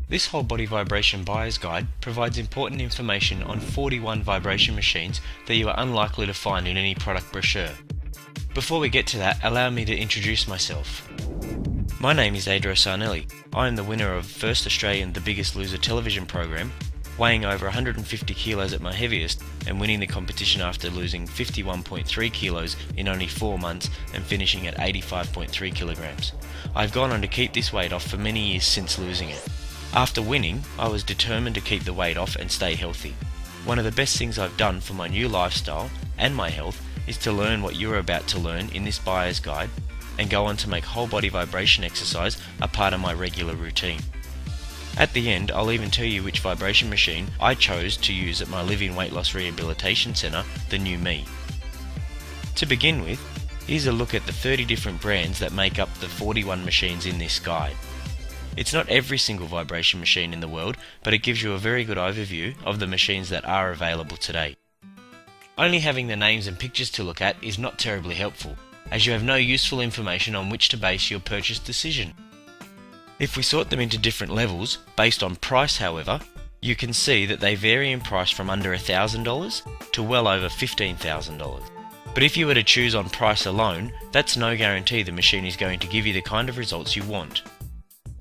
This whole body vibration buyer's guide provides important information on 41 vibration machines that you are unlikely to find in any product brochure. Before we get to that, allow me to introduce myself. My name is Adro Sarnelli. I am the winner of First Australian The Biggest Loser television program, weighing over 150 kilos at my heaviest and winning the competition after losing 51.3 kilos in only 4 months and finishing at 85.3 kilograms. I've gone on to keep this weight off for many years since losing it. After winning, I was determined to keep the weight off and stay healthy. One of the best things I've done for my new lifestyle and my health is to learn what you are about to learn in this buyer's guide and go on to make whole body vibration exercise a part of my regular routine. At the end, I'll even tell you which vibration machine I chose to use at my Living Weight Loss Rehabilitation Centre, the New Me. To begin with, here's a look at the 30 different brands that make up the 41 machines in this guide. It's not every single vibration machine in the world, but it gives you a very good overview of the machines that are available today. Only having the names and pictures to look at is not terribly helpful, as you have no useful information on which to base your purchase decision. If we sort them into different levels, based on price however, you can see that they vary in price from under $1,000 to well over $15,000. But if you were to choose on price alone, that's no guarantee the machine is going to give you the kind of results you want.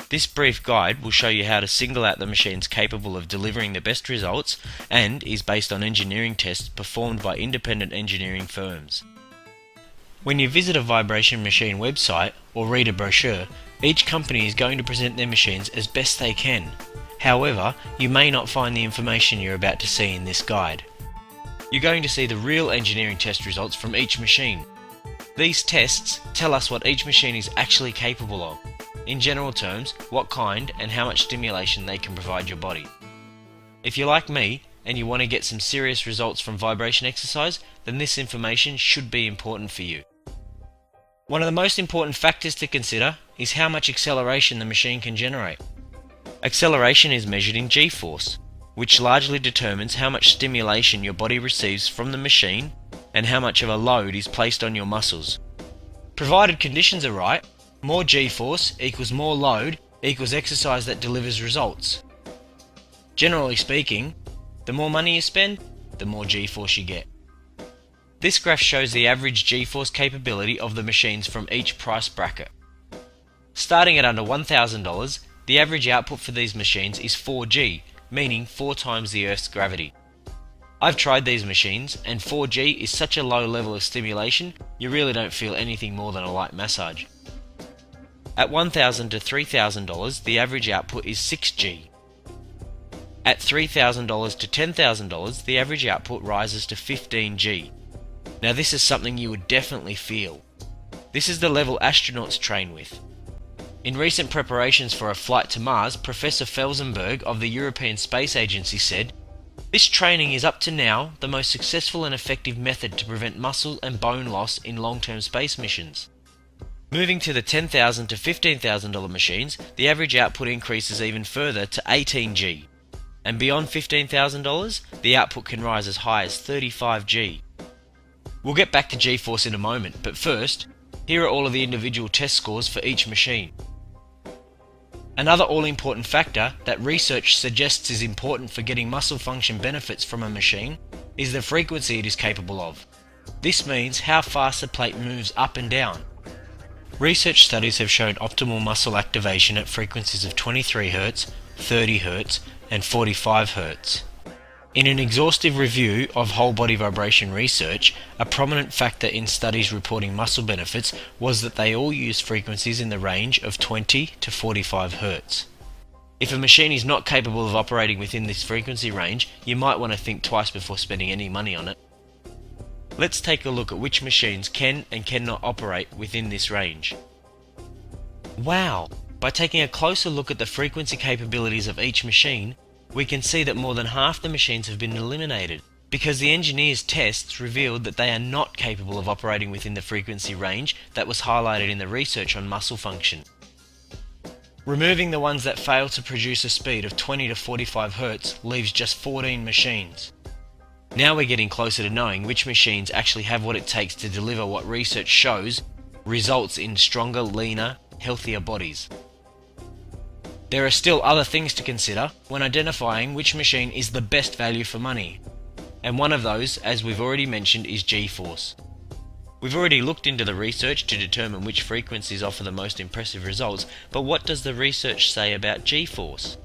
This brief guide will show you how to single out the machines capable of delivering the best results and is based on engineering tests performed by independent engineering firms. When you visit a vibration machine website or read a brochure, each company is going to present their machines as best they can. However, you may not find the information you're about to see in this guide. You're going to see the real engineering test results from each machine. These tests tell us what each machine is actually capable of. In general terms, what kind and how much stimulation they can provide your body. If you're like me and you want to get some serious results from vibration exercise, then this information should be important for you. One of the most important factors to consider is how much acceleration the machine can generate. Acceleration is measured in G-force, which largely determines how much stimulation your body receives from the machine and how much of a load is placed on your muscles. Provided conditions are right, more G-force equals more load equals exercise that delivers results. Generally speaking, the more money you spend, the more G-force you get. This graph shows the average G-force capability of the machines from each price bracket. Starting at under $1,000, the average output for these machines is 4G, meaning 4 times the Earth's gravity. I've tried these machines, and 4G is such a low level of stimulation, you really don't feel anything more than a light massage. At $1,000 to $3,000, the average output is 6G. At $3,000 to $10,000, the average output rises to 15G. Now this is something you would definitely feel. This is the level astronauts train with. In recent preparations for a flight to Mars, Professor Felsenberg of the European Space Agency said, "This training is up to now the most successful and effective method to prevent muscle and bone loss in long-term space missions." Moving to the $10,000 to $15,000 machines, the average output increases even further to 18G. And beyond $15,000, the output can rise as high as 35G. We'll get back to G-force in a moment, but first, here are all of the individual test scores for each machine. Another all-important factor that research suggests is important for getting muscle function benefits from a machine is the frequency it is capable of. This means how fast the plate moves up and down. Research studies have shown optimal muscle activation at frequencies of 23 Hz, 30 Hz, and 45 Hz. In an exhaustive review of whole body vibration research, a prominent factor in studies reporting muscle benefits was that they all used frequencies in the range of 20 to 45 Hz. If a machine is not capable of operating within this frequency range, you might want to think twice before spending any money on it. Let's take a look at which machines can and cannot operate within this range. Wow! By taking a closer look at the frequency capabilities of each machine, we can see that more than half the machines have been eliminated, because the engineers' tests revealed that they are not capable of operating within the frequency range that was highlighted in the research on muscle function. Removing the ones that fail to produce a speed of 20 to 45 Hz leaves just 14 machines. Now we're getting closer to knowing which machines actually have what it takes to deliver what research shows results in stronger, leaner, healthier bodies. There are still other things to consider when identifying which machine is the best value for money. And one of those, as we've already mentioned, is G-force. We've already looked into the research to determine which frequencies offer the most impressive results, but what does the research say about G-force?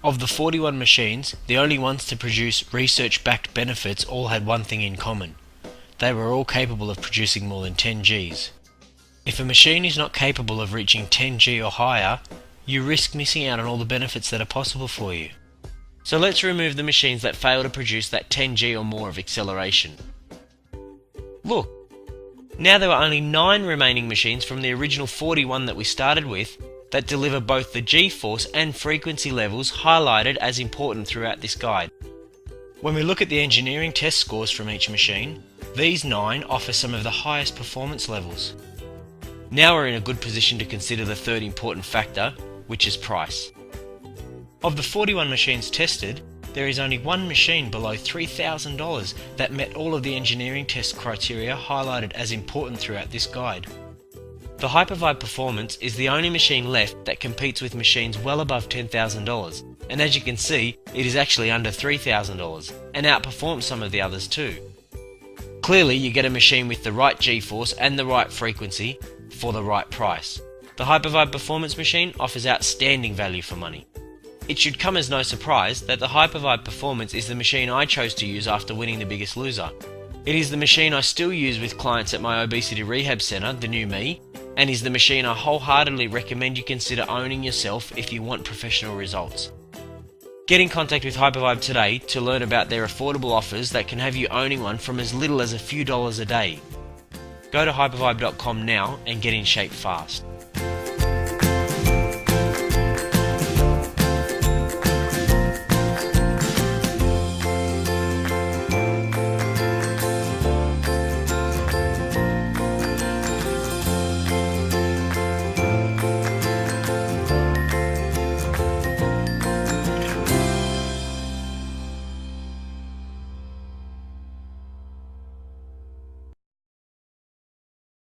Of the 41 machines, the only ones to produce research-backed benefits all had one thing in common. They were all capable of producing more than 10 Gs. If a machine is not capable of reaching 10 G or higher, you risk missing out on all the benefits that are possible for you. So let's remove the machines that fail to produce that 10 G or more of acceleration. Look, now there are only 9 remaining machines from the original 41 that we started with that deliver both the G-force and frequency levels highlighted as important throughout this guide. When we look at the engineering test scores from each machine, these 9 offer some of the highest performance levels. Now we're in a good position to consider the third important factor, which is price. Of the 41 machines tested, there is only one machine below $3,000 that met all of the engineering test criteria highlighted as important throughout this guide. The Hypervibe Performance is the only machine left that competes with machines well above $10,000, and as you can see, it is actually under $3,000 and outperforms some of the others too. Clearly, you get a machine with the right G-force and the right frequency for the right price. The Hypervibe Performance machine offers outstanding value for money. It should come as no surprise that the Hypervibe Performance is the machine I chose to use after winning The Biggest Loser. It is the machine I still use with clients at my obesity rehab centre, The New Me, and is the machine I wholeheartedly recommend you consider owning yourself if you want professional results. Get in contact with Hypervibe today to learn about their affordable offers that can have you owning one from as little as a few dollars a day. Go to hypervibe.com now and get in shape fast.